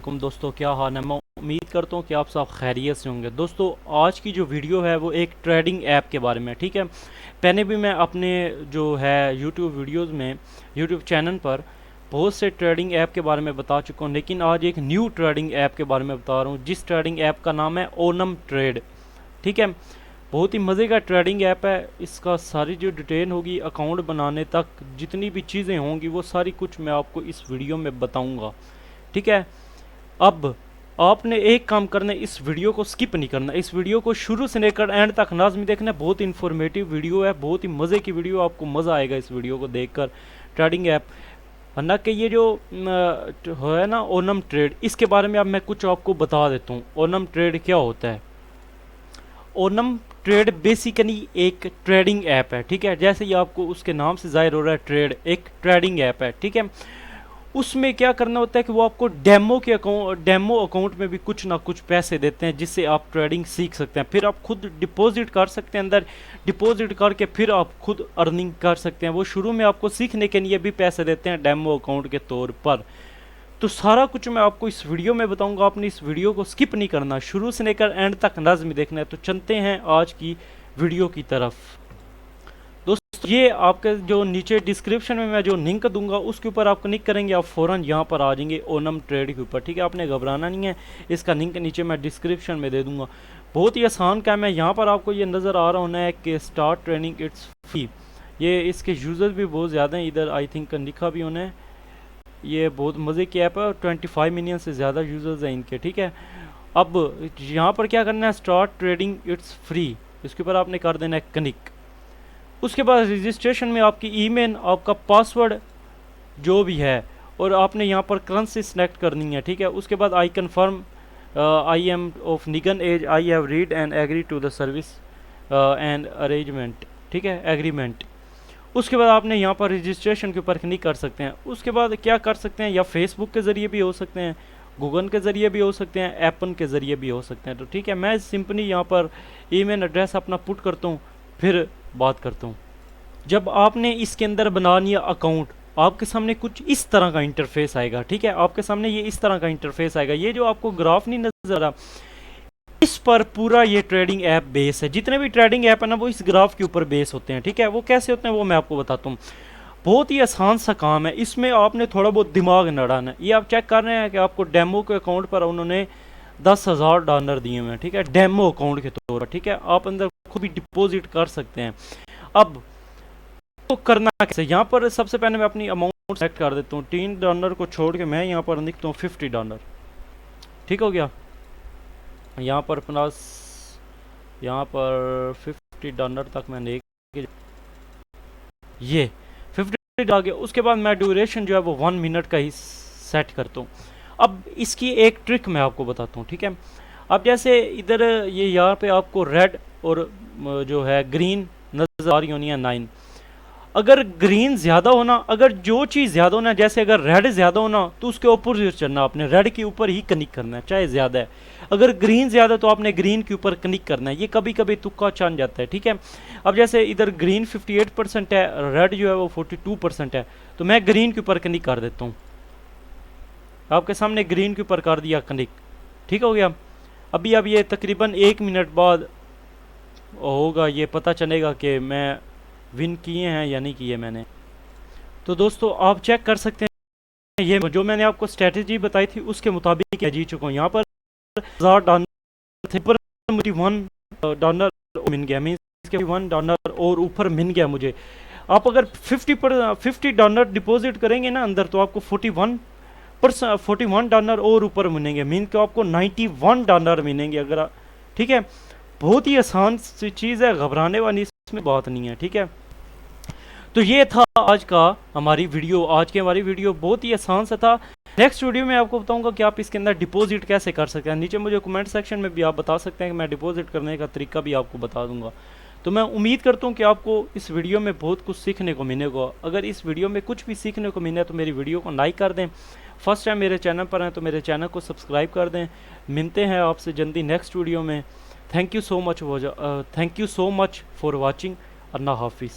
दोस्तों, क्या हाल है। मैं उम्मीद करता हूँ कि आप सब खैरियत से होंगे। दोस्तों, आज की जो वीडियो है वो एक ट्रेडिंग ऐप के बारे में, ठीक है। पहले भी मैं अपने जो है यूट्यूब वीडियोस में, यूट्यूब चैनल पर बहुत से ट्रेडिंग ऐप के बारे में बता चुका हूँ, लेकिन आज एक न्यू ट्रेडिंग ऐप के बारे में बता रहा हूँ, जिस ट्रेडिंग ऐप का नाम है ओनम ट्रेड, ठीक है। बहुत ही मज़े का ट्रेडिंग ऐप है। इसका सारी जो डिटेल होगी अकाउंट बनाने तक, जितनी भी चीज़ें होंगी वो सारी कुछ मैं आपको इस वीडियो में बताऊँगा, ठीक है। अब आपने एक काम करना है, इस वीडियो को स्किप नहीं करना। इस वीडियो को शुरू से लेकर एंड तक लाजमी देखना है। बहुत इन्फॉर्मेटिव वीडियो है, बहुत ही मज़े की वीडियो, आपको मज़ा आएगा इस वीडियो को देखकर। ट्रेडिंग ऐप वरना कि ये जो है ना ओनम ट्रेड, इसके बारे में अब मैं कुछ आपको बता देता हूँ। ओनम ट्रेड क्या होता है। ओनम ट्रेड बेसिकली एक ट्रेडिंग ऐप है, ठीक है। जैसे ही आपको उसके नाम से जाहिर हो रहा है, ट्रेड एक ट्रेडिंग ऐप है, ठीक है। उसमें क्या करना होता है कि वो आपको डेमो अकाउंट में भी कुछ ना कुछ पैसे देते हैं, जिससे आप ट्रेडिंग सीख सकते हैं। फिर आप खुद डिपॉजिट कर सकते हैं, अंदर डिपॉजिट करके फिर आप खुद अर्निंग कर सकते हैं। वो शुरू में आपको सीखने के लिए भी पैसे देते हैं डेमो अकाउंट के तौर पर। तो सारा कुछ मैं आपको इस वीडियो में बताऊंगा। आपने इस वीडियो को स्किप नहीं करना, शुरू से लेकर एंड तक लाज़मी देखना है। तो चलते हैं आज की वीडियो की तरफ। दोस्तों, ये आपके जो नीचे डिस्क्रिप्शन में मैं जो लिंक दूंगा उसके ऊपर आप क्लिक करेंगे, आप फ़ौरन यहाँ पर आ जाएंगे ओनम ट्रेड के ऊपर, ठीक है। आपने घबराना नहीं है, इसका लिंक नीचे मैं डिस्क्रिप्शन में दे दूंगा। बहुत ही आसान काम है। यहाँ पर आपको ये नज़र आ रहा होना है कि स्टार्ट ट्रेनिंग इट्स फ्री। ये इसके यूज़र भी बहुत ज़्यादा हैं, इधर आई थिंक लिखा भी होना है। ये बहुत मज़े की ऐप है, 25 मिलियन से ज़्यादा यूज़र्स हैं इनके, ठीक है। अब यहाँ पर क्या करना है, स्टार्ट ट्रेडिंग इट्स फ्री, इसके ऊपर आपने कर देना है क्लिक। उसके बाद रजिस्ट्रेशन में आपकी ईमेल, आपका पासवर्ड जो भी है, और आपने यहाँ पर करेंसी सेलेक्ट करनी है, ठीक है। उसके बाद I confirm I am of निगन age, I have read and agree to the service and arrangement, ठीक है, एग्रीमेंट। उसके बाद आपने यहाँ पर रजिस्ट्रेशन के ऊपर क्लिक कर सकते हैं। उसके बाद क्या कर सकते हैं, या फेसबुक के ज़रिए भी हो सकते हैं, गूगल के ज़रिए भी हो सकते हैं, एप्पल के ज़रिए भी हो सकते हैं। तो ठीक है, मैं सिंपली यहाँ पर ईमेल एड्रेस अपना पुट करता हूँ, फिर बात करता हूँ। जब आपने इसके अंदर बना लिया अकाउंट, आपके सामने कुछ इस तरह का इंटरफेस आएगा, ठीक है। आपके सामने ये इस तरह का इंटरफेस आएगा। ये जो आपको ग्राफ नहीं नजर आ रहा, इस पर पूरा ये ट्रेडिंग ऐप बेस है। जितने भी ट्रेडिंग ऐप है ना, वो इस ग्राफ के ऊपर बेस होते हैं, ठीक है। वो कैसे होते हैं वो मैं आपको बताता हूँ। बहुत ही आसान सा काम है, इसमें आपने थोड़ा बहुत दिमाग लड़ाना है। ये आप चेक कर रहे हैं कि आपको डेमो के अकाउंट पर उन्होंने $10,000 दिए हुए हैं, ठीक है, डेमो अकाउंट के तौर पर, ठीक है। आप अंदर खुद भी डिपॉजिट कर सकते हैं। अब तो करना कैसे, यहाँ पर सबसे पहले मैं अपनी अमाउंट सेलेक्ट कर देता हूँ। $3 को छोड़ के मैं यहाँ पर लिखता हूँ $50, ठीक हो गया। यहाँ पर प्लस, यहाँ पर $50 तक मैं लेके, ये 50 आ गया। उसके बाद मैं ड्यूरेशन जो है वो 1 मिनट का ही सेट करता हूँ। अब इसकी एक ट्रिक मैं आपको बताता हूँ, ठीक है। अब जैसे इधर ये यहाँ पे आपको रेड और जो है ग्रीन नजर आ रही होनी है 9। अगर ग्रीन ज़्यादा होना, अगर जो चीज़ ज़्यादा होना, जैसे अगर रेड ज़्यादा होना तो उसके ऊपर चलना, आपने रेड के ऊपर ही क्लिक करना है, चाहे ज़्यादा है। अगर ग्रीन ज़्यादा तो आपने ग्रीन के ऊपर क्लिक करना है। ये कभी कभी तुक्का चल जाता है, ठीक है। अब जैसे इधर ग्रीन 58% है, रेड जो है वो 42% है, तो मैं ग्रीन के ऊपर क्लिक कर देता हूँ। आपके सामने ग्रीन के ऊपर कर दिया क्लिक, ठीक हो गया। अभी अब ये तकरीबन 1 मिनट बाद होगा, ये पता चलेगा कि मैं विन किए हैं या नहीं किए मैंने। तो दोस्तों, आप चेक कर सकते हैं, ये जो मैंने आपको स्ट्रेटेजी बताई थी उसके मुताबिक मैं जीत चुका हूँ। यहाँ पर $1,000 थे, पर मुझे $1 मिल गया, मीन्स $1 और ऊपर मिल गया मुझे। आप अगर $50 डिपॉजिट करेंगे ना अंदर, तो आपको $41 और ऊपर मिलेंगे, मीन कि आपको $91 मिलेंगे अगर, ठीक है। बहुत ही आसान सी चीज़ है, घबराने वाली इसमें बात नहीं है, ठीक है। तो ये था आज का हमारी वीडियो। आज की हमारी वीडियो बहुत ही आसान सा था। नेक्स्ट वीडियो में आपको बताऊंगा कि आप इसके अंदर डिपॉजिट कैसे कर सकते हैं। नीचे मुझे कमेंट सेक्शन में भी आप बता सकते हैं कि मैं डिपॉजिट करने का तरीका भी आपको बता दूंगा। तो मैं उम्मीद करता हूं कि आपको इस वीडियो में बहुत कुछ सीखने को मिलेगा। अगर इस वीडियो में कुछ भी सीखने को मिले तो मेरी वीडियो को लाइक कर दें। फर्स्ट टाइम मेरे चैनल पर हैं तो मेरे चैनल को सब्सक्राइब कर दें। मिलते हैं आपसे जल्दी नेक्स्ट वीडियो में। Thank you so much for watching. अल्लाह हाफिज़।